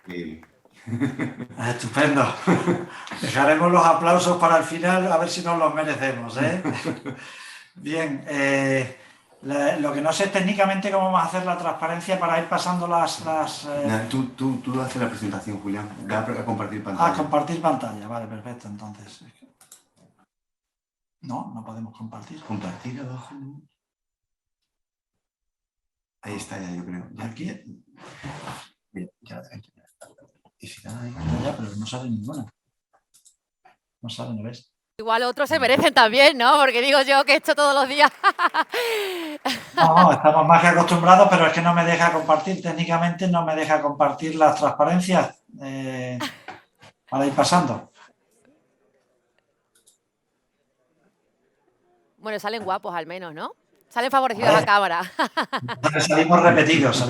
Sí. Estupendo. Dejaremos los aplausos para el final, a ver si nos los merecemos, ¿eh? Bien, lo que no sé técnicamente cómo vamos a hacer la transparencia para ir pasando Nada, tú haces la presentación, Julián. Da a compartir a pantalla. compartir pantalla. Vale, perfecto, entonces. No, no podemos compartir. Compartir abajo. Ahí está ya, yo creo. Ya. Aquí. Bien, ya. Y si nada ahí. Ya, pero no sale ninguna. No sale, ¿no ves? Igual otros se merecen también, ¿no? Porque digo yo que esto todos los días. No, estamos más que acostumbrados, pero es que no me deja compartir. Técnicamente no me deja compartir las transparencias para ir pasando. Bueno, salen guapos al menos, ¿no? Salen favorecidos a cámara. Salimos repetidos.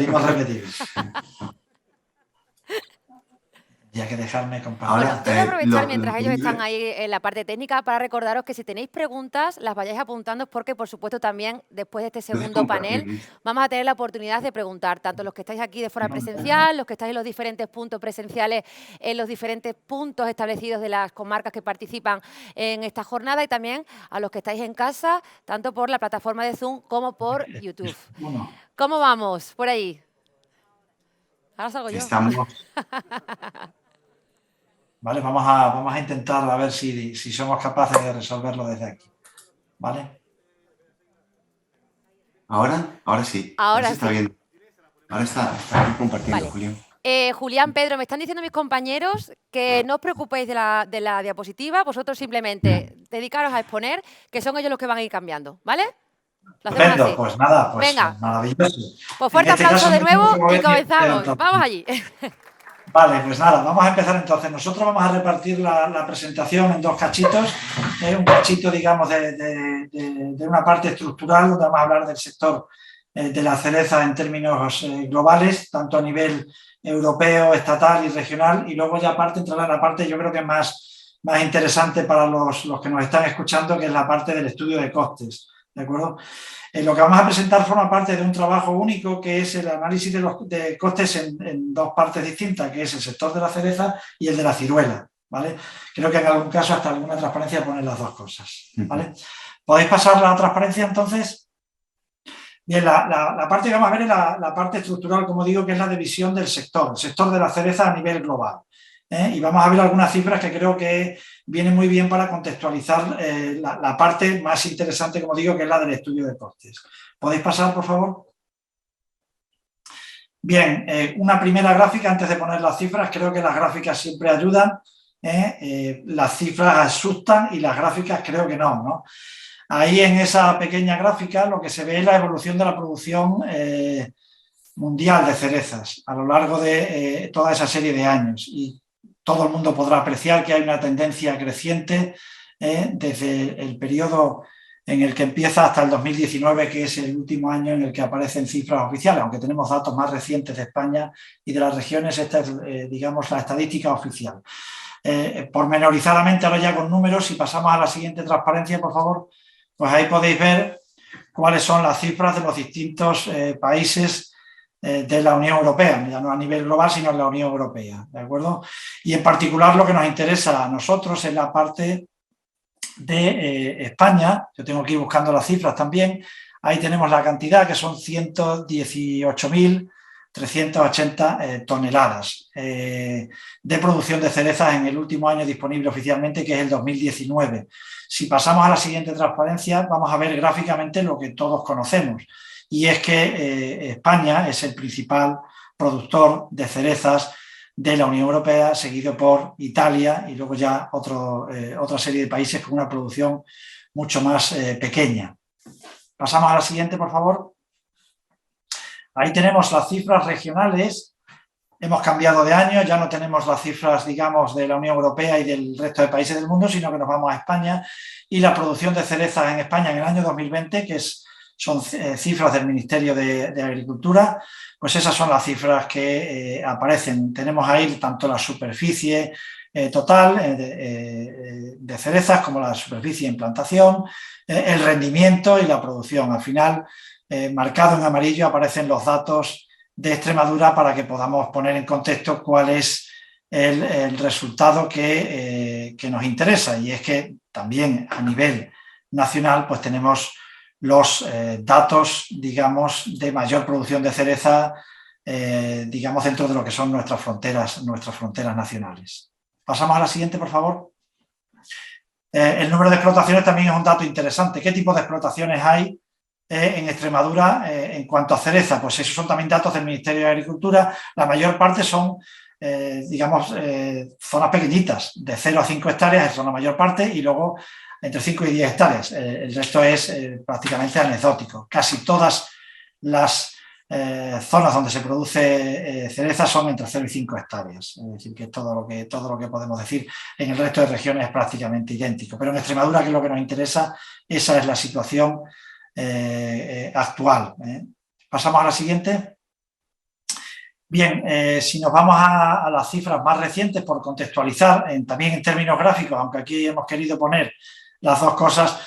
Y hay que dejarme compartir. Bueno, yo voy a aprovechar mientras ellos están ahí en la parte técnica para recordaros que si tenéis preguntas, las vayáis apuntando porque, por supuesto, también después de este segundo panel vamos a tener la oportunidad de preguntar, tanto los que estáis aquí de forma presencial, los que estáis en los diferentes puntos presenciales, en los diferentes puntos establecidos de las comarcas que participan en esta jornada y también a los que estáis en casa, tanto por la plataforma de Zoom como por YouTube. ¿Cómo vamos por ahí? Ahora salgo yo. Estamos... Vale, vamos a intentar a ver si somos capaces de resolverlo desde aquí. ¿Vale? Ahora sí. Ahora sí. Está viendo. Ahora está compartiendo, vale. Julián. Julián, Pedro, me están diciendo mis compañeros que no os preocupéis de la diapositiva, vosotros simplemente dedicaros a exponer, que son ellos los que van a ir cambiando, ¿vale? Perfecto, pues nada, pues venga. Maravilloso. Pues fuerte aplauso de nuevo y comenzamos. Vamos allí. Vale, pues nada, vamos a empezar entonces. Nosotros vamos a repartir la presentación en dos cachitos. Un cachito, digamos, de una parte estructural, donde vamos a hablar del sector de la cereza en términos globales, tanto a nivel europeo, estatal y regional, y luego ya aparte entrará la parte, yo creo que más interesante para los que nos están escuchando, que es la parte del estudio de costes, ¿de acuerdo? Lo que vamos a presentar forma parte de un trabajo único que es el análisis de costes en dos partes distintas, que es el sector de la cereza y el de la ciruela, ¿vale? Creo que en algún caso hasta alguna transparencia ponen las dos cosas, ¿vale? ¿Podéis pasar la transparencia entonces? Bien, la parte que vamos a ver es la parte estructural, como digo, que es la división del sector, el sector de la cereza a nivel global. Y vamos a ver algunas cifras que creo que vienen muy bien para contextualizar la parte más interesante, como digo, que es la del estudio de costes. ¿Podéis pasar, por favor? Bien, una primera gráfica antes de poner las cifras. Creo que las gráficas siempre ayudan. Las cifras asustan y las gráficas creo que no. Ahí en esa pequeña gráfica lo que se ve es la evolución de la producción mundial de cerezas a lo largo de toda esa serie de años. Y todo el mundo podrá apreciar que hay una tendencia creciente desde el periodo en el que empieza hasta el 2019, que es el último año en el que aparecen cifras oficiales, aunque tenemos datos más recientes de España y de las regiones, esta es, digamos, la estadística oficial. Pormenorizadamente, ahora ya con números, si pasamos a la siguiente transparencia, por favor, pues ahí podéis ver cuáles son las cifras de los distintos países de la Unión Europea, ya no a nivel global, sino en la Unión Europea, ¿de acuerdo? Y en particular lo que nos interesa a nosotros es la parte de España. Yo tengo que ir buscando las cifras también. Ahí tenemos la cantidad, que son 118.380 toneladas de producción de cerezas en el último año disponible oficialmente, que es el 2019. Si pasamos a la siguiente transparencia, vamos a ver gráficamente lo que todos conocemos, y es que España es el principal productor de cerezas de la Unión Europea, seguido por Italia y luego ya otra serie de países con una producción mucho más pequeña. Pasamos a la siguiente, por favor. Ahí tenemos las cifras regionales. Hemos cambiado de año, ya no tenemos las cifras, digamos, de la Unión Europea y del resto de países del mundo, sino que nos vamos a España. Y la producción de cerezas en España en el año 2020, que son cifras del Ministerio de Agricultura, pues esas son las cifras que aparecen. Tenemos ahí tanto la superficie total de cerezas como la superficie en plantación, el rendimiento y la producción. Al final, marcado en amarillo, aparecen los datos de Extremadura para que podamos poner en contexto cuál es el resultado que nos interesa, y es que también a nivel nacional pues tenemos los datos, digamos, de mayor producción de cereza, digamos, dentro de lo que son nuestras fronteras nacionales. Pasamos a la siguiente, por favor. El número de explotaciones también es un dato interesante. ¿Qué tipo de explotaciones hay en Extremadura en cuanto a cereza? Pues esos son también datos del Ministerio de Agricultura. La mayor parte son, digamos, zonas pequeñitas, de 0 a 5 hectáreas, son la mayor parte, y luego entre 5 y 10 hectáreas. El resto es prácticamente anecdótico. Casi todas las zonas donde se produce cereza son entre 0 y 5 hectáreas. Es decir, que todo lo que podemos decir. En el resto de regiones es prácticamente idéntico. Pero en Extremadura, que es lo que nos interesa, esa es la situación actual. Pasamos a la siguiente. Bien, si nos vamos a las cifras más recientes, por contextualizar, también en términos gráficos, aunque aquí hemos querido poner las dos cosas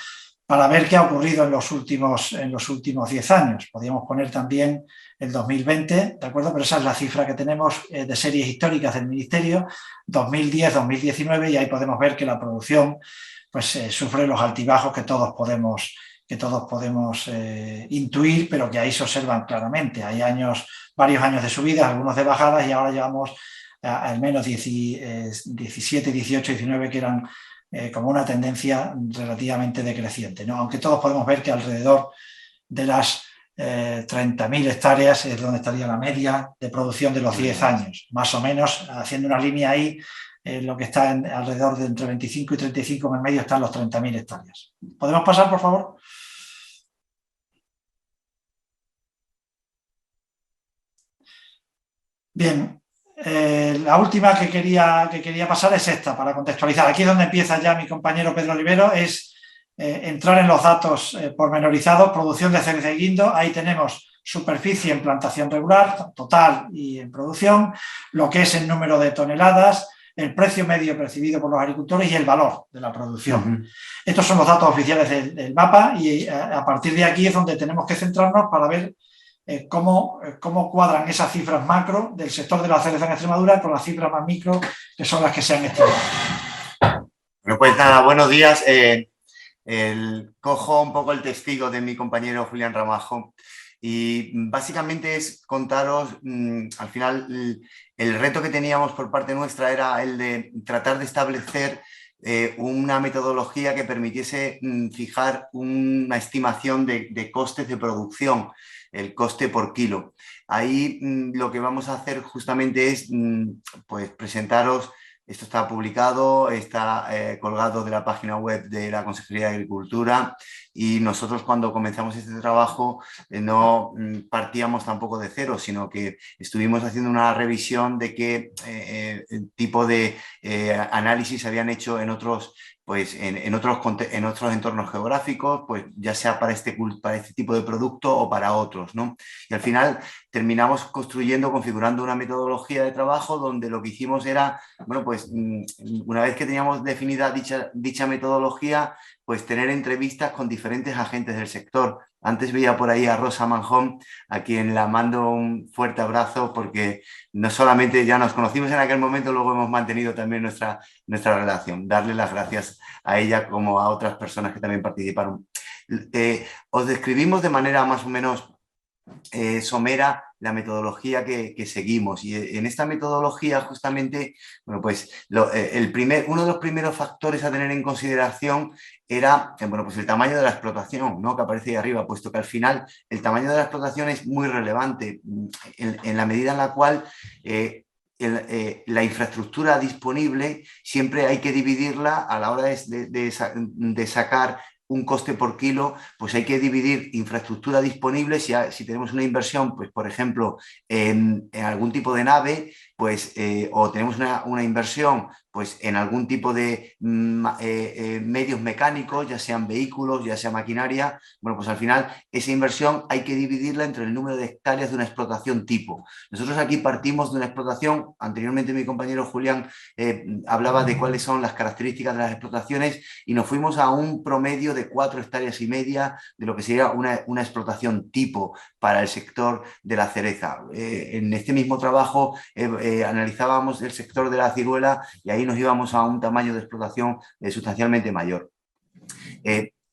para ver qué ha ocurrido en los últimos 10 años. Podríamos poner también el 2020, ¿de acuerdo? Pero esa es la cifra que tenemos de series históricas del Ministerio, 2010-2019, y ahí podemos ver que la producción pues, sufre los altibajos que todos podemos intuir, pero que ahí se observan claramente. Hay varios años de subidas, algunos de bajadas, y ahora llevamos al menos 17, 18, 19 que eran como una tendencia relativamente decreciente, ¿no? Aunque todos podemos ver que alrededor de las 30.000 hectáreas es donde estaría la media de producción de los 10 años, más o menos, haciendo una línea ahí, lo que está alrededor de entre 25 y 35, en el medio están los 30.000 hectáreas. ¿Podemos pasar, por favor? Bien, la última que quería pasar es esta, para contextualizar. Aquí es donde empieza ya mi compañero Pedro Olivero, es entrar en los datos pormenorizados, producción de cereza y guindo. Ahí tenemos superficie en plantación regular, total y en producción, lo que es el número de toneladas, el precio medio percibido por los agricultores y el valor de la producción. Estos son los datos oficiales del mapa, y a partir de aquí es donde tenemos que centrarnos para ver cómo cuadran esas cifras macro del sector de la cereza en Extremadura con las cifras más micro, que son las que se han estimado. Bueno, pues nada, buenos días. Cojo un poco el testigo de mi compañero Julián Ramajo, y básicamente es contaros, al final, el reto que teníamos por parte nuestra era el de tratar de establecer una metodología que permitiese fijar una estimación de costes de producción, el coste por kilo. Ahí lo que vamos a hacer justamente es pues presentaros. Esto está publicado, está colgado de la página web de la Consejería de Agricultura, y nosotros cuando comenzamos este trabajo no partíamos tampoco de cero, sino que estuvimos haciendo una revisión de qué tipo de análisis habían hecho en otros, pues en otros entornos geográficos, pues ya sea para este tipo de producto o para otros, ¿no? Y al final terminamos configurando una metodología de trabajo donde lo que hicimos era, bueno, pues una vez que teníamos definida dicha metodología, pues tener entrevistas con diferentes agentes del sector. Antes veía por ahí a Rosa Manjón, a quien la mando un fuerte abrazo, porque no solamente ya nos conocimos en aquel momento, luego hemos mantenido también nuestra relación. Darle las gracias a ella como a otras personas que también participaron. Os describimos de manera más o menos somera la metodología que seguimos, y en esta metodología justamente, bueno, pues uno de los primeros factores a tener en consideración era, bueno, pues el tamaño de la explotación, ¿no?, que aparece ahí arriba, puesto que al final el tamaño de la explotación es muy relevante en la medida en la cual la infraestructura disponible siempre hay que dividirla a la hora de sacar un coste por kilo, pues hay que dividir infraestructura disponible. Si tenemos una inversión, pues por ejemplo, en algún tipo de nave, pues, o tenemos una inversión pues, en algún tipo de medios mecánicos, ya sean vehículos, ya sea maquinaria, bueno, pues al final esa inversión hay que dividirla entre el número de hectáreas de una explotación tipo. Nosotros aquí partimos de una explotación, anteriormente mi compañero Julián hablaba de cuáles son las características de las explotaciones y nos fuimos a un promedio de 4,5 hectáreas de lo que sería una explotación tipo para el sector de la cereza. En este mismo trabajo analizábamos el sector de la ciruela y ahí nos íbamos a un tamaño de explotación sustancialmente mayor.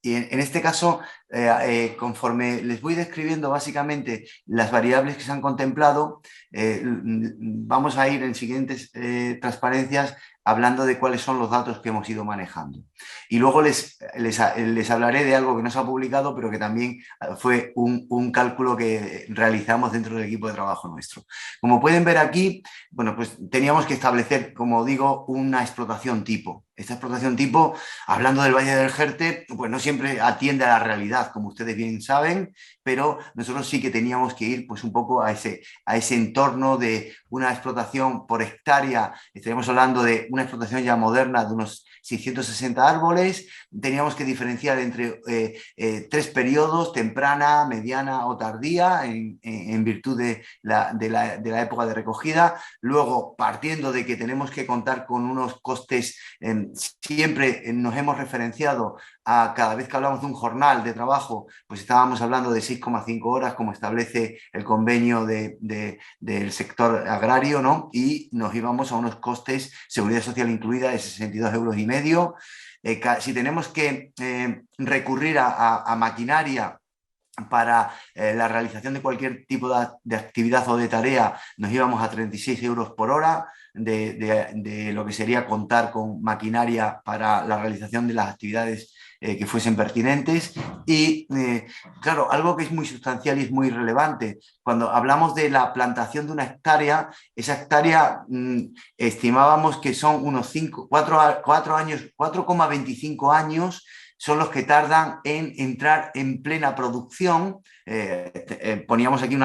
Y en este caso, conforme les voy describiendo básicamente las variables que se han contemplado, vamos a ir en siguientes transparencias hablando de cuáles son los datos que hemos ido manejando. Y luego les hablaré de algo que no se ha publicado, pero que también fue un cálculo que realizamos dentro del equipo de trabajo nuestro. Como pueden ver aquí, bueno, pues teníamos que establecer, como digo, una explotación tipo. Esta explotación tipo, hablando del Valle del Jerte, pues no siempre atiende a la realidad, como ustedes bien saben, pero nosotros sí que teníamos que ir pues un poco a ese entorno de una explotación por hectárea. Estaríamos hablando de una explotación ya moderna de unos 660 árboles. Teníamos que diferenciar entre 3 periodos, temprana, mediana o tardía, en virtud de la época de recogida. Luego, partiendo de que tenemos que contar con unos costes, siempre nos hemos referenciado a cada vez que hablamos de un jornal de trabajo, pues estábamos hablando de 6,5 horas, como establece el convenio del sector agrario, ¿no? Y nos íbamos a unos costes, seguridad social incluida, de 62,5 €. Si tenemos que recurrir a maquinaria para la realización de cualquier tipo de actividad o de tarea, nos íbamos a 36 € por hora de lo que sería contar con maquinaria para la realización de las actividades que fuesen pertinentes. Y claro, algo que es muy sustancial y es muy relevante, cuando hablamos de la plantación de una hectárea, esa hectárea estimábamos que son unos 4,25 años son los que tardan en entrar en plena producción. Poníamos aquí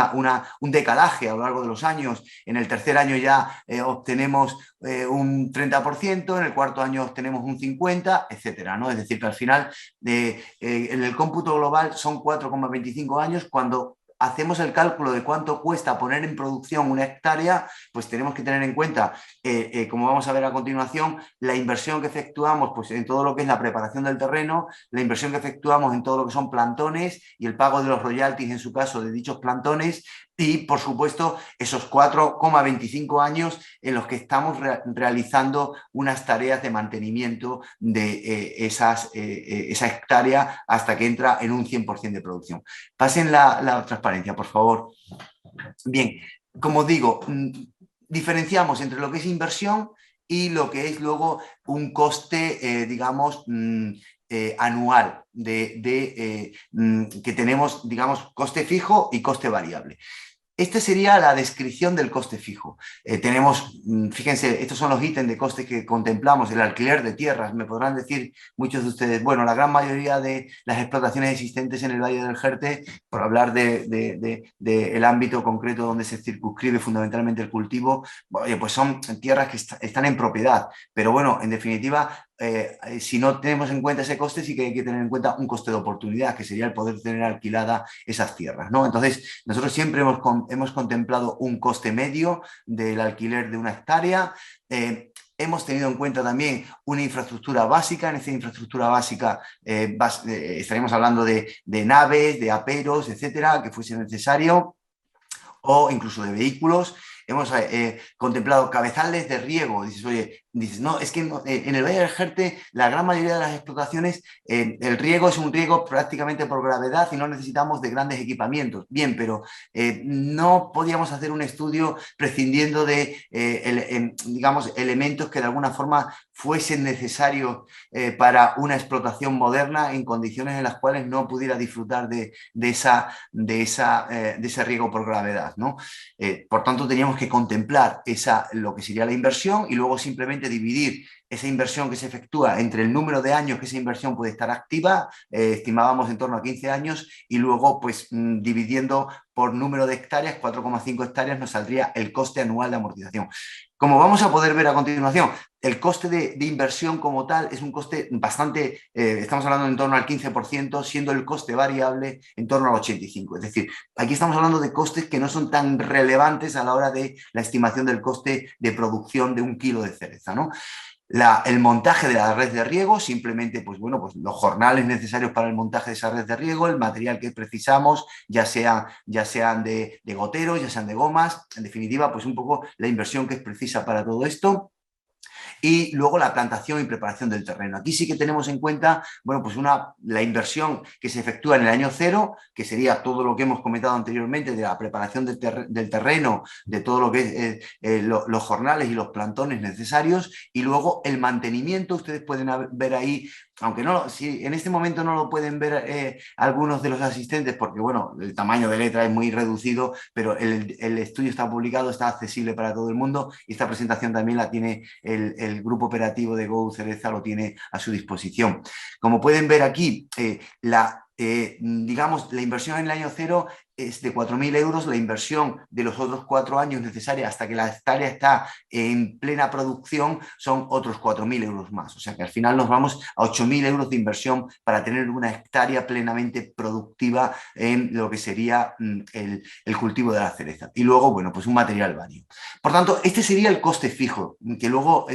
un decalaje a lo largo de los años. En el tercer año ya obtenemos un 30%, en el cuarto año obtenemos un 50%, etcétera, ¿no? Es decir, que al final en el cómputo global son 4,25 años. Cuando hacemos el cálculo de cuánto cuesta poner en producción una hectárea, pues tenemos que tener en cuenta, como vamos a ver a continuación, la inversión que efectuamos pues, en todo lo que es la preparación del terreno, la inversión que efectuamos en todo lo que son plantones y el pago de los royalties, en su caso, de dichos plantones, y, por supuesto, esos 4,25 años en los que estamos realizando unas tareas de mantenimiento de esa hectárea hasta que entra en un 100% de producción. Pasen la transparencia, por favor. Bien, como digo, diferenciamos entre lo que es inversión y lo que es luego un coste, digamos, anual que tenemos, digamos, coste fijo y coste variable. Esta sería la descripción del coste fijo. Fíjense, estos son los ítems de coste que contemplamos, el alquiler de tierras. Me podrán decir muchos de ustedes, bueno, la gran mayoría de las explotaciones existentes en el Valle del Jerte, por hablar del ámbito concreto donde se circunscribe fundamentalmente el cultivo, pues son tierras que están en propiedad. Pero bueno, en definitiva, si no tenemos en cuenta ese coste, sí que hay que tener en cuenta un coste de oportunidad, que sería el poder tener alquilada esas tierras, ¿no? Entonces, nosotros siempre hemos contemplado un coste medio del alquiler de una hectárea. Hemos tenido en cuenta también una infraestructura básica. En esta infraestructura básica estaríamos hablando de naves, de aperos, etcétera, que fuese necesario, o incluso de vehículos. Hemos contemplado cabezales de riego. Dices, no, es que en el Valle del Jerte la gran mayoría de las explotaciones el riego es un riego prácticamente por gravedad y no necesitamos de grandes equipamientos. Bien, pero no podíamos hacer un estudio prescindiendo de, digamos, elementos que de alguna forma fuesen necesarios para una explotación moderna en condiciones en las cuales no pudiera disfrutar de ese riego por gravedad, ¿no? Por tanto, teníamos que contemplar lo que sería la inversión y luego simplemente dividir esa inversión que se efectúa, entre el número de años que esa inversión puede estar activa, estimábamos en torno a 15 años, y luego pues dividiendo por número de hectáreas, 4,5 hectáreas, nos saldría el coste anual de amortización. Como vamos a poder ver a continuación, el coste de inversión como tal es un coste bastante, estamos hablando en torno al 15%, siendo el coste variable en torno al 85%. Es decir, aquí estamos hablando de costes que no son tan relevantes a la hora de la estimación del coste de producción de 1 kilo de cereza, ¿no? El montaje de la red de riego, simplemente pues, bueno, pues los jornales necesarios para el montaje de esa red de riego, el material que precisamos, ya sean de goteros, ya sean de gomas, en definitiva, pues un poco la inversión que es precisa para todo esto. Y luego la plantación y preparación del terreno. Aquí sí que tenemos en cuenta, bueno, pues la inversión que se efectúa en el año cero, que sería todo lo que hemos comentado anteriormente de la preparación del terreno, de todo lo que es los jornales y los plantones necesarios, y luego el mantenimiento. Ustedes pueden ver ahí, aunque no, si en este momento no lo pueden ver algunos de los asistentes, porque bueno, el tamaño de letra es muy reducido, pero el estudio está publicado, está accesible para todo el mundo, y esta presentación también la tiene el grupo operativo de Go Cereza, lo tiene a su disposición. Como pueden ver aquí, digamos, la inversión en el año cero es de 4.000 euros, la inversión de los otros 4 años necesaria hasta que la hectárea está en plena producción son otros 4.000 euros más. O sea que al final nos vamos a 8.000 euros de inversión para tener una hectárea plenamente productiva en lo que sería el cultivo de la cereza. Y luego, bueno, pues un material vario. Por tanto, este sería el coste fijo, que luego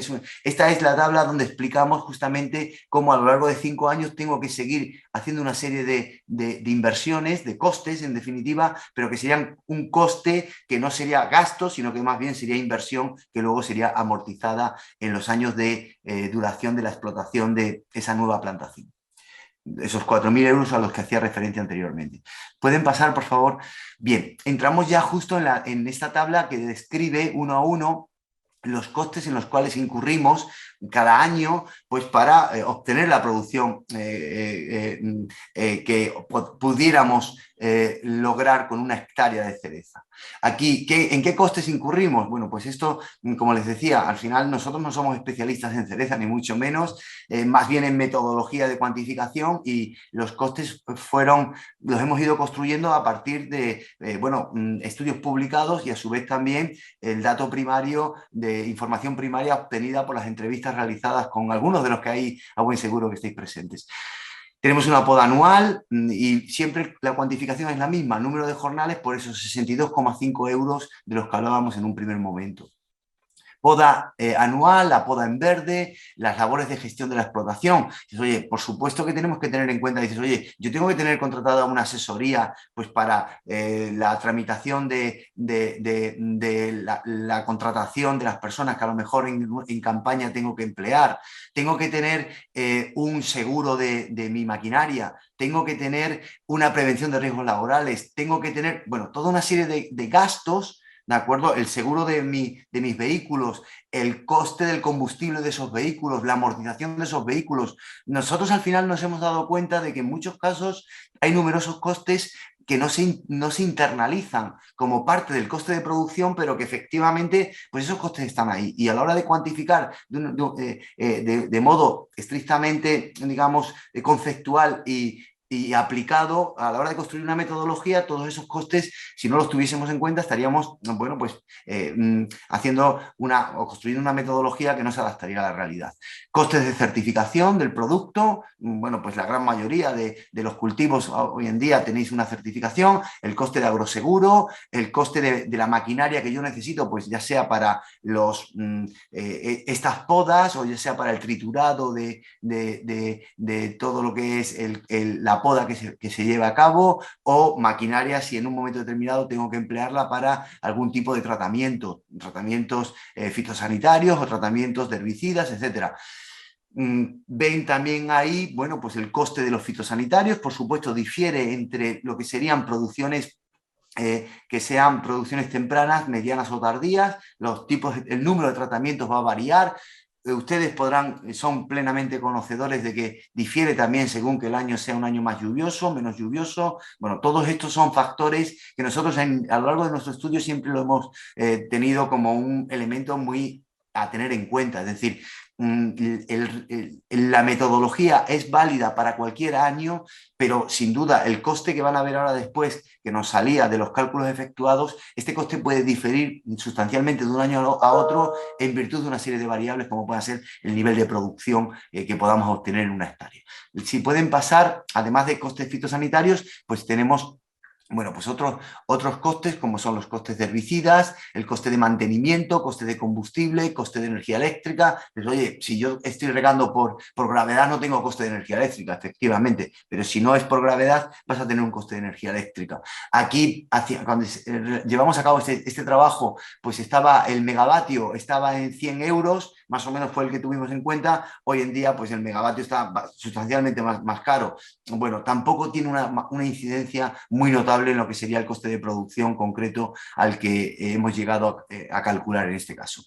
esta es la tabla donde explicamos justamente cómo a lo largo de 5 años tengo que seguir haciendo una serie de inversiones, de costes, en definitiva, pero que serían un coste que no sería gasto, sino que más bien sería inversión que luego sería amortizada en los años de duración de la explotación de esa nueva plantación. Esos 4.000 euros a los que hacía referencia anteriormente. ¿Pueden pasar, por favor? Bien, entramos ya justo en esta tabla que describe uno a uno los costes en los cuales incurrimos cada año, pues para obtener la producción que pudiéramos lograr con una hectárea de cereza. Aquí, ¿en qué costes incurrimos? Bueno, pues esto, como les decía, al final nosotros no somos especialistas en cereza, ni mucho menos, más bien en metodología de cuantificación, y los costes los hemos ido construyendo a partir de, estudios publicados, y a su vez también el dato primario de información primaria obtenida por las entrevistas realizadas con algunos de los que hay a buen seguro que estéis presentes. Tenemos una poda anual y siempre la cuantificación es la misma, número de jornales por esos 62,5 euros de los que hablábamos en un primer momento. Poda anual, la poda en verde, las labores de gestión de la explotación. Dices, oye, por supuesto que tenemos que tener en cuenta, dices, oye, yo tengo que tener contratada una asesoría pues para la tramitación de la contratación de las personas que a lo mejor en campaña tengo que emplear, tengo que tener un seguro de mi maquinaria, tengo que tener una prevención de riesgos laborales, tengo que tener, bueno, toda una serie de gastos, ¿de acuerdo? El seguro de mis vehículos, el coste del combustible de esos vehículos, la amortización de esos vehículos. Nosotros al final nos hemos dado cuenta de que en muchos casos hay numerosos costes que no se internalizan como parte del coste de producción, pero que efectivamente pues esos costes están ahí. Y a la hora de cuantificar de modo estrictamente, digamos, conceptual y aplicado a la hora de construir una metodología, todos esos costes, si no los tuviésemos en cuenta, estaríamos, bueno, pues haciendo o construyendo una metodología que no se adaptaría a la realidad. Costes de certificación del producto, bueno, pues la gran mayoría de los cultivos hoy en día tenéis una certificación, el coste de agroseguro, el coste de la maquinaria que yo necesito, pues ya sea para estas podas o ya sea para el triturado de todo lo que es la poda que se lleva a cabo, o maquinaria si en un momento determinado tengo que emplearla para algún tipo de tratamientos fitosanitarios o tratamientos de herbicidas, etcétera. Ven también ahí, bueno, pues el coste de los fitosanitarios, por supuesto, difiere entre lo que serían producciones que sean producciones tempranas, medianas o tardías, el número de tratamientos va a variar. Ustedes son plenamente conocedores de que difiere también según que el año sea un año más lluvioso, menos lluvioso. Bueno, todos estos son factores que nosotros a lo largo de nuestro estudio siempre lo hemos tenido como un elemento muy a tener en cuenta. Es decir, la metodología es válida para cualquier año, pero sin duda el coste que van a ver ahora después, que nos salía de los cálculos efectuados, este coste puede diferir sustancialmente de un año a otro en virtud de una serie de variables como puede ser el nivel de producción que podamos obtener en una hectárea. Si pueden pasar, además de costes fitosanitarios, pues tenemos pues otros costes, como son los costes de herbicidas, el coste de mantenimiento, coste de combustible, coste de energía eléctrica. Pues, oye, si yo estoy regando por gravedad, no tengo coste de energía eléctrica, efectivamente, pero si no es por gravedad, vas a tener un coste de energía eléctrica. Aquí, cuando llevamos a cabo este trabajo, pues estaba el megavatio, estaba en 100 euros, más o menos fue el que tuvimos en cuenta. Hoy en día, pues el megavatio está sustancialmente más caro. Bueno, tampoco tiene una incidencia muy notable en lo que sería el coste de producción concreto al que hemos llegado a calcular en este caso.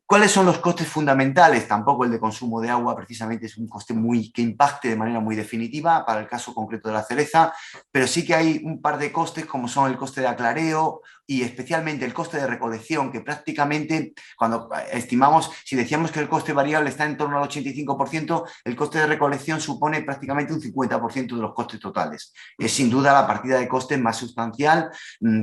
¿Cuáles son los costes fundamentales? Tampoco el de consumo de agua precisamente es un coste que impacte de manera muy definitiva para el caso concreto de la cereza, pero sí que hay un par de costes como son el coste de aclareo y especialmente el coste de recolección, que prácticamente cuando estimamos, si decíamos que el coste variable está en torno al 85%, el coste de recolección supone prácticamente un 50% de los costes totales. Es sin duda la partida de costes más sustancial,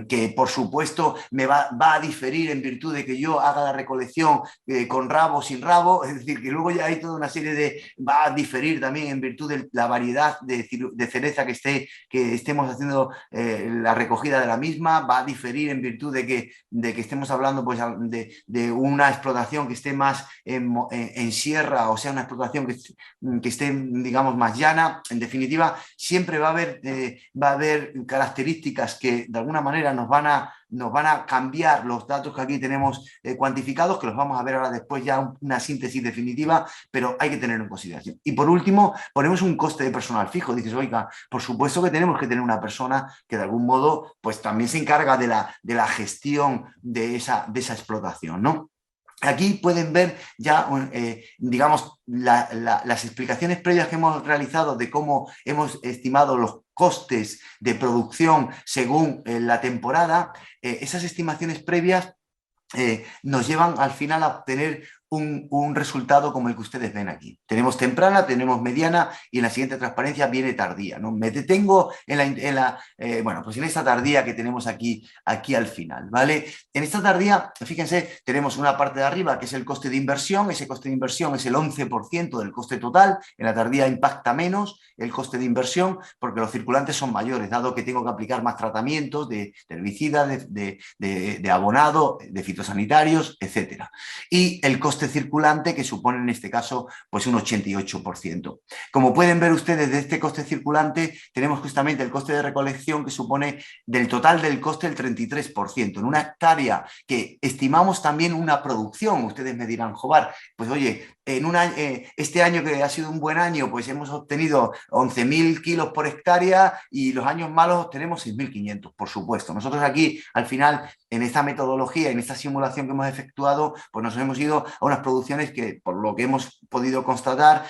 que por supuesto me va a diferir en virtud de que yo haga la recolección con rabo o sin rabo, es decir, que luego ya hay toda una serie va a diferir también en virtud de la variedad de cereza que estemos haciendo la recogida de la misma, va a diferir en virtud de que estemos hablando pues, de una explotación que esté más en sierra, o sea, una explotación que esté, digamos, más llana. En definitiva, siempre va a haber características que de alguna manera nos van a cambiar los datos que aquí tenemos cuantificados, que los vamos a ver ahora después ya una síntesis definitiva, pero hay que tenerlo en consideración. Y por último, ponemos un coste de personal fijo. Dices, oiga, por supuesto que tenemos que tener una persona que de algún modo pues también se encarga de la gestión de esa explotación, ¿no? Aquí pueden ver ya, digamos, las explicaciones previas que hemos realizado de cómo hemos estimado los costes de producción según la temporada. Esas estimaciones previas nos llevan al final a obtener un resultado como el que ustedes ven aquí. Tenemos temprana, tenemos mediana y en la siguiente transparencia viene tardía, ¿no? Me detengo pues en esta tardía que tenemos aquí al final, ¿vale? En esta tardía, fíjense, tenemos una parte de arriba que es el coste de inversión. Ese coste de inversión es el 11% del coste total. En la tardía impacta menos el coste de inversión porque los circulantes son mayores, dado que tengo que aplicar más tratamientos de herbicidas, de abonado, de fitosanitarios, etcétera. Y el coste circulante, que supone en este caso pues un 88%. Como pueden ver ustedes, de este coste circulante tenemos justamente el coste de recolección, que supone del total del coste el 33%. En una hectárea que estimamos también una producción, ustedes me dirán, Jobar, pues oye, este año que ha sido un buen año, pues hemos obtenido 11.000 kilos por hectárea y los años malos tenemos 6.500, por supuesto. Nosotros aquí, al final, en esta metodología, en esta simulación que hemos efectuado, pues nos hemos ido a unas producciones que, por lo que hemos podido constatar,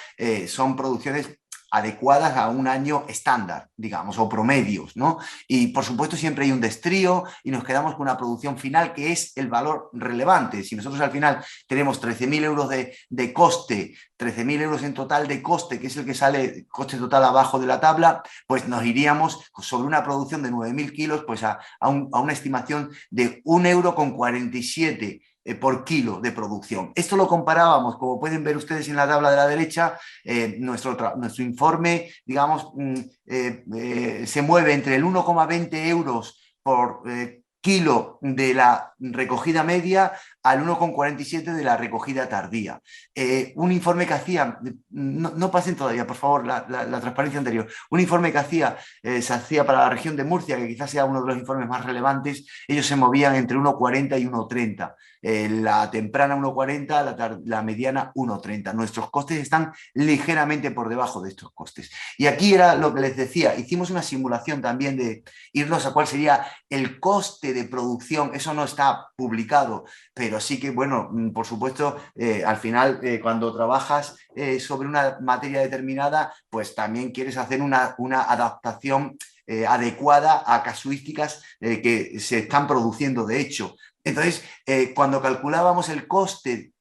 son producciones adecuadas a un año estándar, digamos, o promedios, ¿no? Y por supuesto siempre hay un destrío y nos quedamos con una producción final que es el valor relevante. Si nosotros al final tenemos 13.000 euros de coste, 13.000 euros en total de coste, que es el que sale coste total abajo de la tabla, pues nos iríamos sobre una producción de 9.000 kilos pues a una estimación de 1,47 € por kilo de producción. Esto lo comparábamos, como pueden ver ustedes en la tabla de la derecha, nuestro informe, digamos, se mueve entre el 1,20 € por kilo de la recogida media al 1,47 de la recogida tardía. Un informe que hacía, no pasen todavía, por favor, la transparencia anterior, un informe que se hacía para la región de Murcia, que quizás sea uno de los informes más relevantes, ellos se movían entre 1,40 y 1,30. La temprana 1,40, la mediana 1,30. Nuestros costes están ligeramente por debajo de estos costes. Y aquí era lo que les decía, hicimos una simulación también de irnos a cuál sería el coste de producción. Eso no está publicado, pero sí que, bueno, por supuesto, al final, cuando trabajas sobre una materia determinada, pues también quieres hacer una adaptación adecuada a casuísticas que se están produciendo de hecho. Entonces, cuando calculábamos el coste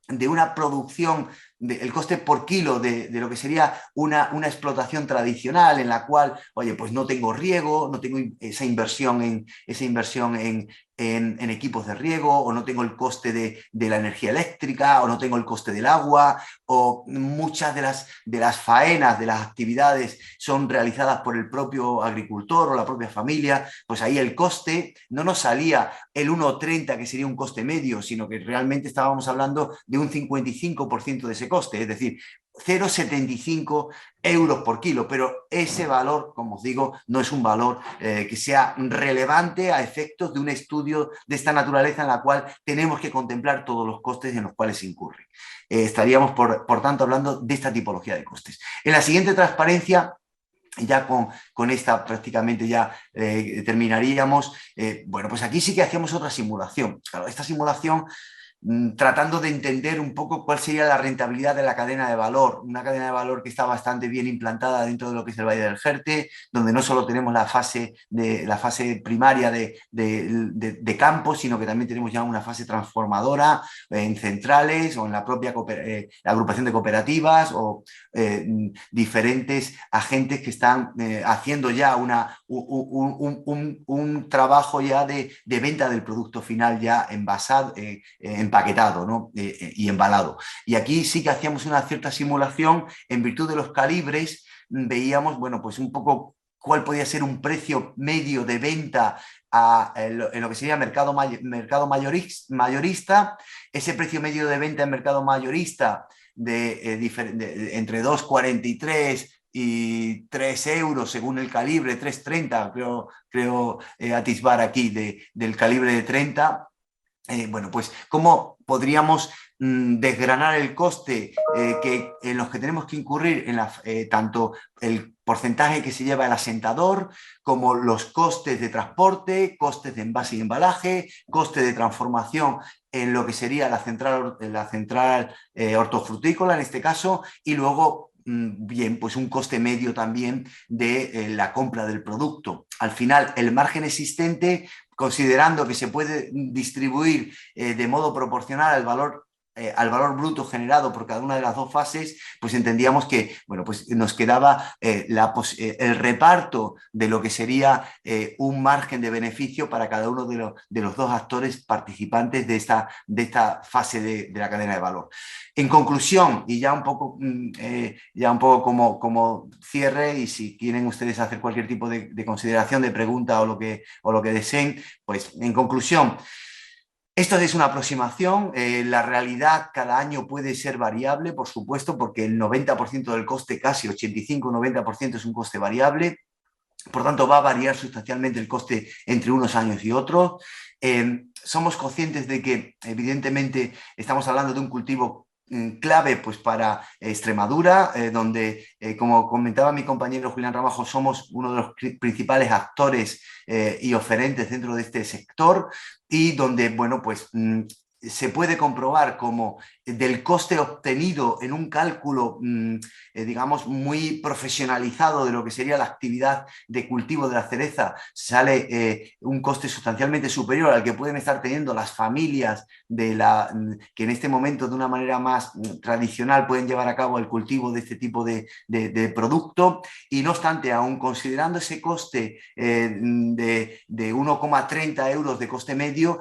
de una producción, el coste por kilo de lo que sería una explotación tradicional en la cual, oye, pues no tengo riego, no tengo esa inversión en equipos de riego, o no tengo el coste de la energía eléctrica, o no tengo el coste del agua, o muchas de las faenas, de las actividades son realizadas por el propio agricultor o la propia familia, pues ahí el coste no nos salía el 1,30, que sería un coste medio, sino que realmente estábamos hablando de un 55% de ese coste, es decir, 0,75 euros por kilo, pero ese valor, como os digo, no es un valor que sea relevante a efectos de un estudio de esta naturaleza en la cual tenemos que contemplar todos los costes en los cuales se incurren. Estaríamos, por tanto, hablando de esta tipología de costes. En la siguiente transparencia, ya con esta prácticamente ya terminaríamos. Bueno, pues aquí sí que hacíamos otra simulación. Claro, esta simulación tratando de entender un poco cuál sería la rentabilidad de la cadena de valor, una cadena de valor que está bastante bien implantada dentro de lo que es el Valle del Jerte, donde no solo tenemos la fase primaria de campo, sino que también tenemos ya una fase transformadora en centrales o en la propia la agrupación de cooperativas o diferentes agentes que están haciendo ya un trabajo ya de venta del producto final ya envasado, empaquetado, ¿no? Y embalado. Y aquí sí que hacíamos una cierta simulación en virtud de los calibres, veíamos, bueno, pues un poco cuál podía ser un precio medio de venta en lo que sería mercado mayorista, ese precio medio de venta en mercado mayorista entre 2,43 y 3 euros según el calibre, 3,30 creo atisbar aquí del calibre de 30. Bueno, pues cómo podríamos desgranar el coste en los que tenemos que incurrir tanto el porcentaje que se lleva el asentador como los costes de transporte, costes de envase y embalaje, coste de transformación en lo que sería la central hortofrutícola en este caso, y luego bien, pues un coste medio también de la compra del producto. Al final, el margen existente, considerando que se puede distribuir de modo proporcional al valor bruto generado por cada una de las dos fases, pues entendíamos que, bueno, pues nos quedaba el reparto de lo que sería un margen de beneficio para cada uno de los dos actores participantes de esta fase de la cadena de valor. En conclusión, y ya un poco como cierre, y si quieren ustedes hacer cualquier tipo de consideración, de pregunta o lo que deseen, pues en conclusión, esto es una aproximación, la realidad cada año puede ser variable, por supuesto, porque el 90% del coste, casi 85-90% es un coste variable, por tanto va a variar sustancialmente el coste entre unos años y otros. Somos conscientes de que evidentemente estamos hablando de un cultivo clave pues para Extremadura, donde, como comentaba mi compañero Julián Ramajo, somos uno de los principales actores y oferentes dentro de este sector, y donde, bueno, pues se puede comprobar como del coste obtenido en un cálculo, digamos, muy profesionalizado de lo que sería la actividad de cultivo de la cereza, sale un coste sustancialmente superior al que pueden estar teniendo las familias que en este momento de una manera más tradicional pueden llevar a cabo el cultivo de este tipo de producto. Y no obstante, aún considerando ese coste de 1,30 euros de coste medio,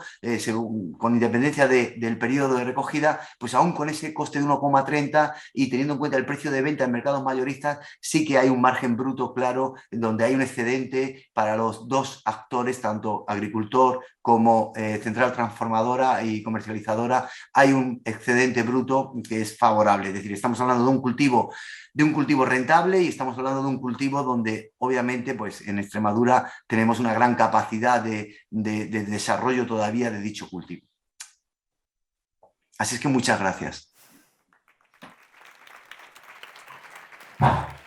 con independencia del periodo de recogida, pues aún con ese coste de 1,30 y teniendo en cuenta el precio de venta en mercados mayoristas, sí que hay un margen bruto claro donde hay un excedente para los dos actores, tanto agricultor como central transformadora y comercializadora. Hay un excedente bruto que es favorable, es decir, estamos hablando de un cultivo rentable, y estamos hablando de un cultivo donde obviamente pues en Extremadura tenemos una gran capacidad de desarrollo todavía de dicho cultivo. Así es que muchas gracias.